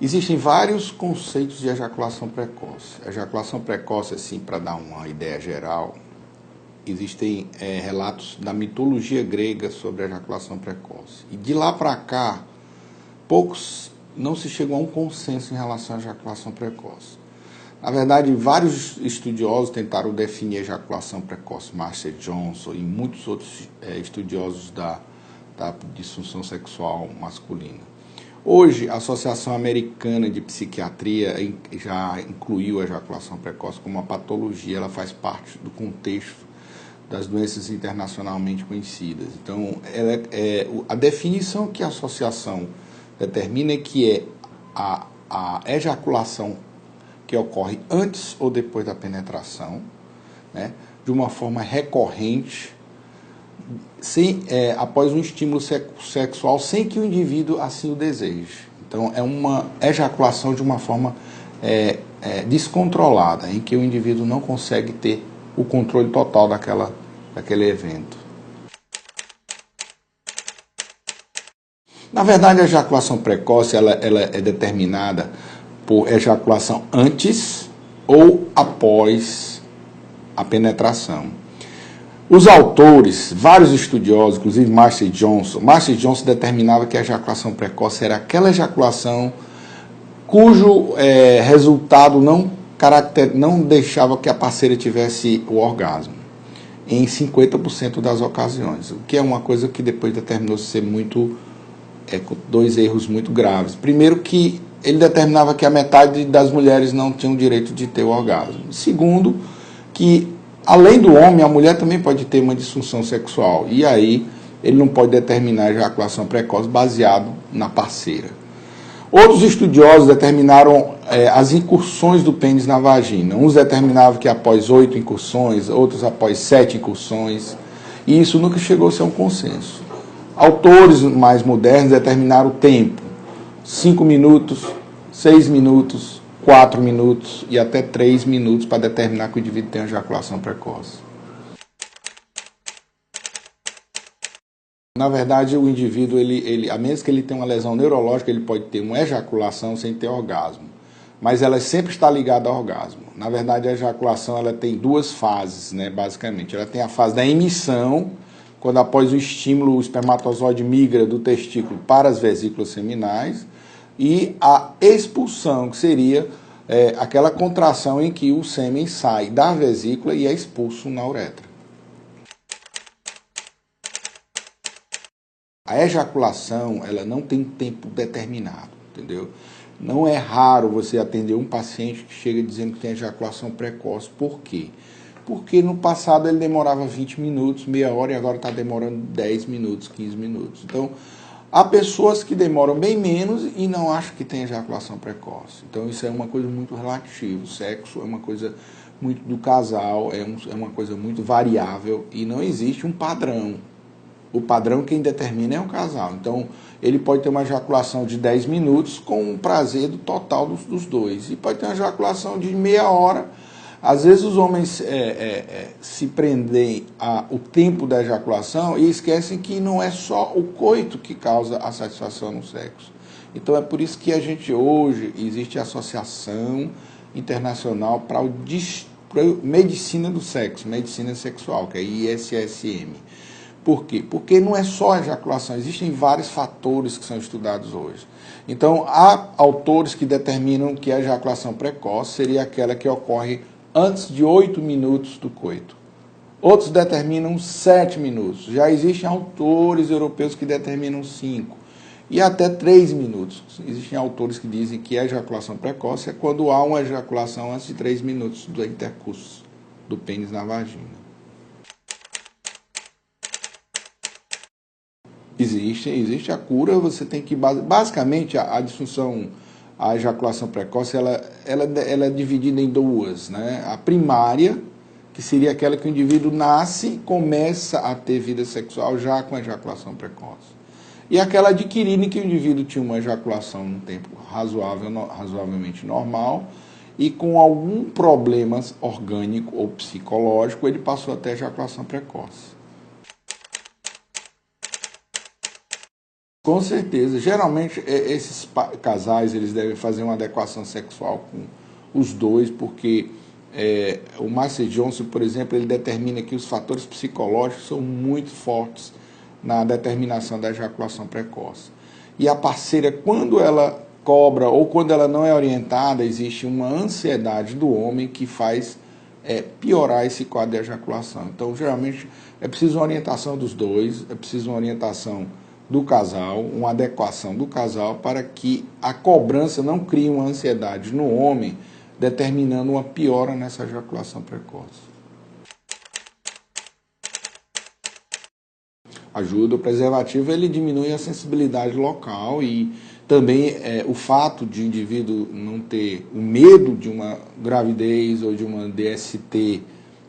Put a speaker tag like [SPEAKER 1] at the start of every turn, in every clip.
[SPEAKER 1] Existem vários conceitos de ejaculação precoce. A ejaculação precoce, assim, para dar uma ideia geral, existem relatos da mitologia grega sobre a ejaculação precoce. E de lá para cá, não se chegou a um consenso em relação à ejaculação precoce. Na verdade, vários estudiosos tentaram definir a ejaculação precoce, Marcia Johnson e muitos outros estudiosos da disfunção sexual masculina. Hoje, a Associação Americana de Psiquiatria já incluiu a ejaculação precoce como uma patologia, ela faz parte do contexto das doenças internacionalmente conhecidas. Então, a definição que a associação determina é que é a ejaculação que ocorre antes ou depois da penetração, né, de uma forma recorrente, após um estímulo sexual, sem que o indivíduo assim o deseje. Então, é uma ejaculação de uma forma descontrolada, em que o indivíduo não consegue ter o controle total daquele evento. Na verdade, a ejaculação precoce ela é determinada por ejaculação antes ou após a penetração. Os autores, vários estudiosos, inclusive Marcia Johnson determinava que a ejaculação precoce era aquela ejaculação cujo resultado não deixava que a parceira tivesse o orgasmo, em 50% das ocasiões, o que é uma coisa que depois determinou-se ser dois erros muito graves. Primeiro, que ele determinava que a metade das mulheres não tinham direito de ter o orgasmo. Segundo, que além do homem, a mulher também pode ter uma disfunção sexual. E aí, ele não pode determinar a ejaculação precoce baseado na parceira. Outros estudiosos determinaram as incursões do pênis na vagina. Uns determinavam que após 8 incursões, outros após 7 incursões. E isso nunca chegou a ser um consenso. Autores mais modernos determinaram o tempo. 5 minutos, 6 minutos, 4 minutos e até 3 minutos para determinar que o indivíduo tem ejaculação precoce. Na verdade, o indivíduo, a menos que ele tenha uma lesão neurológica, ele pode ter uma ejaculação sem ter orgasmo. Mas ela sempre está ligada ao orgasmo. Na verdade, a ejaculação ela tem duas fases, né, basicamente. Ela tem a fase da emissão, quando após o estímulo o espermatozoide migra do testículo para as vesículas seminais, e a expulsão, que seria aquela contração em que o sêmen sai da vesícula e é expulso na uretra. A ejaculação, ela não tem tempo determinado, entendeu? Não é raro você atender um paciente que chega dizendo que tem ejaculação precoce. Por quê? Porque no passado ele demorava 20 minutos, meia hora, e agora está demorando 10 minutos, 15 minutos. Então, há pessoas que demoram bem menos e não acham que tem ejaculação precoce. Então, isso é uma coisa muito relativa. O sexo é uma coisa muito do casal, é uma coisa muito variável e não existe um padrão. O padrão quem determina é o casal. Então, ele pode ter uma ejaculação de 10 minutos com um prazer total dos dois. E pode ter uma ejaculação de meia hora. Às vezes os homens se prendem ao tempo da ejaculação e esquecem que não é só o coito que causa a satisfação no sexo. Então é por isso que hoje existe a Associação Internacional para a Medicina do Sexo, Medicina Sexual, que é a ISSM. Por quê? Porque não é só a ejaculação, existem vários fatores que são estudados hoje. Então há autores que determinam que a ejaculação precoce seria aquela que ocorre antes de 8 minutos do coito. Outros determinam 7 minutos. Já existem autores europeus que determinam 5. E até 3 minutos. Existem autores que dizem que a ejaculação precoce é quando há uma ejaculação antes de 3 minutos do intercurso do pênis na vagina. Existe a cura, você tem que... Basicamente, a disfunção... A ejaculação precoce ela é dividida em duas, né? A primária, que seria aquela que o indivíduo nasce e começa a ter vida sexual já com a ejaculação precoce. E aquela adquirida em que o indivíduo tinha uma ejaculação num tempo razoavelmente normal e com algum problema orgânico ou psicológico ele passou a ter ejaculação precoce. Com certeza. Geralmente, esses casais eles devem fazer uma adequação sexual com os dois, porque o Master Johnson, por exemplo, ele determina que os fatores psicológicos são muito fortes na determinação da ejaculação precoce. E a parceira, quando ela cobra ou quando ela não é orientada, existe uma ansiedade do homem que faz piorar esse quadro de ejaculação. Então, geralmente, é preciso uma orientação dos dois, é preciso uma orientação do casal, uma adequação do casal para que a cobrança não crie uma ansiedade no homem, determinando uma piora nessa ejaculação precoce. Ajuda. O preservativo, ele diminui a sensibilidade local e também o fato de o indivíduo não ter o medo de uma gravidez ou de uma DST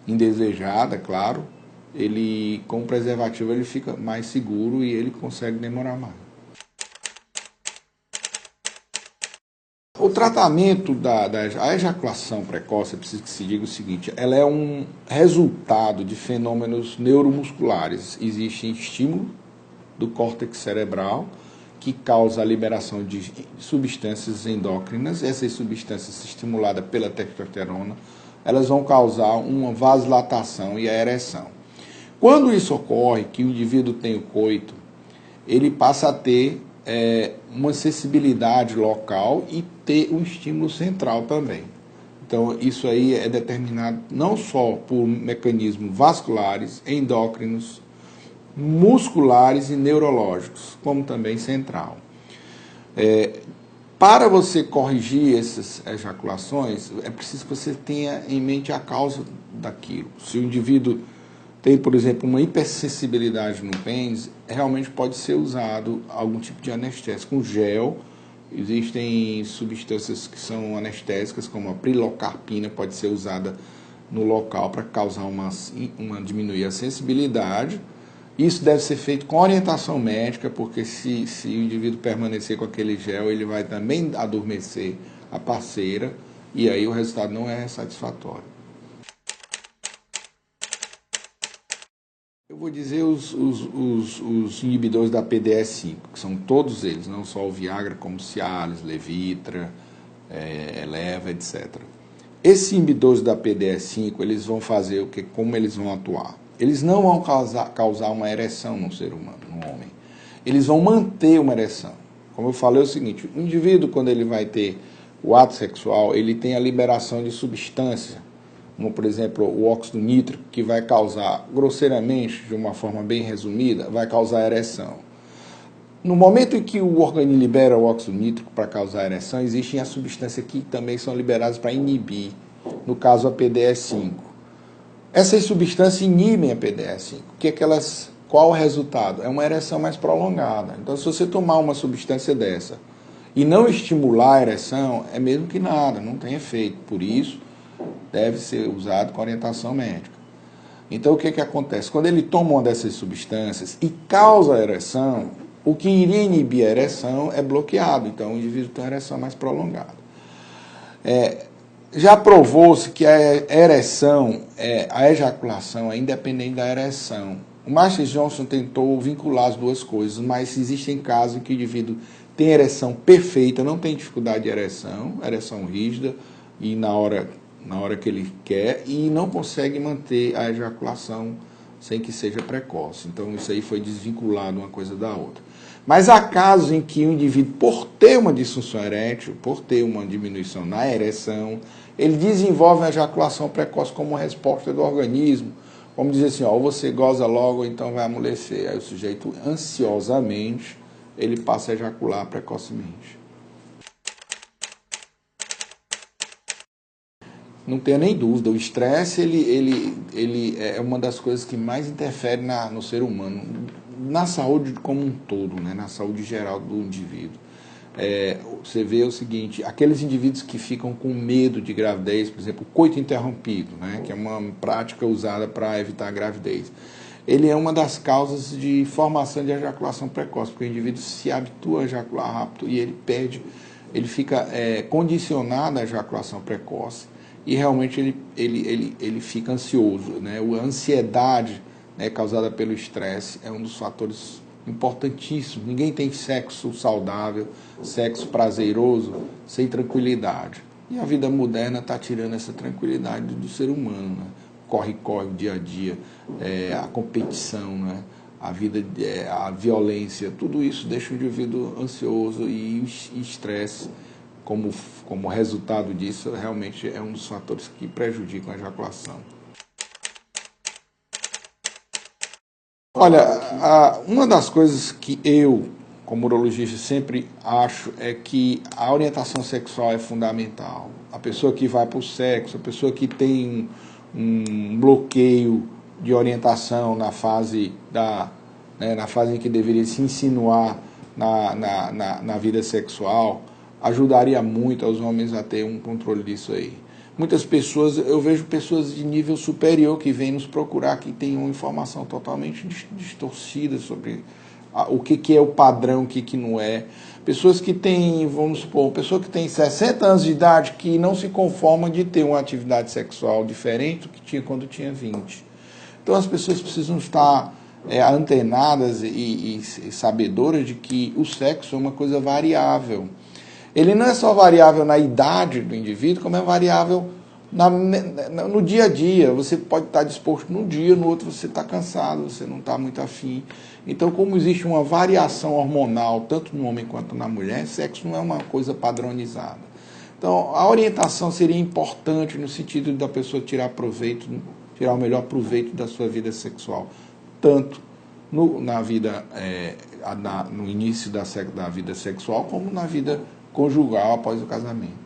[SPEAKER 1] indesejada, claro, ele com o preservativo ele fica mais seguro e ele consegue demorar mais. O tratamento da ejaculação precoce, é preciso que se diga o seguinte, ela é um resultado de fenômenos neuromusculares. Existe estímulo do córtex cerebral que causa a liberação de substâncias endócrinas. Essas substâncias estimuladas pela testosterona, elas vão causar uma vasodilatação e a ereção. Quando isso ocorre, que o indivíduo tem o coito, ele passa a ter uma sensibilidade local e ter um estímulo central também. Então, isso aí é determinado não só por mecanismos vasculares, endócrinos, musculares e neurológicos, como também central. Para você corrigir essas ejaculações, é preciso que você tenha em mente a causa daquilo. Se o indivíduo tem, por exemplo, uma hipersensibilidade no pênis, realmente pode ser usado algum tipo de anestésico, um gel. Existem substâncias que são anestésicas, como a pilocarpina, pode ser usada no local para causar diminuir a sensibilidade. Isso deve ser feito com orientação médica, porque se o indivíduo permanecer com aquele gel, ele vai também adormecer a parceira, e aí o resultado não é satisfatório. Eu vou dizer os inibidores da PDE5, que são todos eles, não só o Viagra, como Cialis, Levitra, Eleva, etc. Esses inibidores da PDE5, eles vão fazer o que? Como eles vão atuar? Eles não vão causar uma ereção no ser humano, no homem. Eles vão manter uma ereção. Como eu falei, é o seguinte, o indivíduo, quando ele vai ter o ato sexual, ele tem a liberação de substância, como, por exemplo, o óxido nítrico, que vai causar, grosseiramente, de uma forma bem resumida, vai causar ereção. No momento em que o organismo libera o óxido nítrico para causar ereção, existem as substâncias que também são liberadas para inibir, no caso a PDE5. Essas substâncias inibem a PDE5. Qual o resultado? É uma ereção mais prolongada. Então, se você tomar uma substância dessa e não estimular a ereção, é mesmo que nada, não tem efeito. Por isso, deve ser usado com orientação médica. Então, o que acontece? Quando ele toma uma dessas substâncias e causa a ereção, o que iria inibir a ereção é bloqueado. Então, o indivíduo tem uma ereção mais prolongada. Já provou-se que a ereção, a ejaculação é independente da ereção. O Master Johnson tentou vincular as duas coisas, mas existem casos em que o indivíduo tem ereção perfeita, não tem dificuldade de ereção rígida, e na hora que ele quer, e não consegue manter a ejaculação sem que seja precoce. Então, isso aí foi desvinculado uma coisa da outra. Mas há casos em que o indivíduo, por ter uma disfunção erétil, por ter uma diminuição na ereção, ele desenvolve a ejaculação precoce como uma resposta do organismo. Como dizer assim, ou você goza logo, ou então vai amolecer. Aí o sujeito, ansiosamente, ele passa a ejacular precocemente. Não tenha nem dúvida, o estresse ele é uma das coisas que mais interfere no ser humano, na saúde como um todo, né? Na saúde geral do indivíduo. Você vê o seguinte, aqueles indivíduos que ficam com medo de gravidez, por exemplo, o coito interrompido, né? Que é uma prática usada para evitar a gravidez. Ele é uma das causas de formação de ejaculação precoce, porque o indivíduo se habitua a ejacular rápido e ele fica condicionado à ejaculação precoce. E realmente ele fica ansioso, né? A ansiedade, né, causada pelo estresse é um dos fatores importantíssimo. Ninguém tem sexo saudável, sexo prazeroso, sem tranquilidade. E a vida moderna está tirando essa tranquilidade do ser humano, né? Corre-corre, dia a dia, a competição, né? A vida, a violência, tudo isso deixa o indivíduo ansioso e estresse, como resultado disso, realmente é um dos fatores que prejudicam a ejaculação. Olha, uma das coisas que eu, como urologista, sempre acho é que a orientação sexual é fundamental. A pessoa que vai para o sexo, a pessoa que tem um bloqueio de orientação na fase na fase em que deveria se insinuar na vida sexual, ajudaria muito aos homens a ter um controle disso aí. Muitas pessoas, eu vejo pessoas de nível superior que vêm nos procurar, que têm uma informação totalmente distorcida sobre o que é o padrão, o que não é. Pessoas que têm, vamos supor, pessoa que tem 60 anos de idade que não se conforma de ter uma atividade sexual diferente do que tinha quando tinha 20. Então as pessoas precisam estar antenadas e sabedoras de que o sexo é uma coisa variável. Ele não é só variável na idade do indivíduo, como é variável no dia a dia. Você pode estar disposto num dia, no outro você está cansado, você não está muito afim. Então, como existe uma variação hormonal, tanto no homem quanto na mulher, sexo não é uma coisa padronizada. Então, a orientação seria importante no sentido da pessoa tirar o melhor proveito da sua vida sexual, tanto no início da vida sexual, como na vida conjugal após o casamento.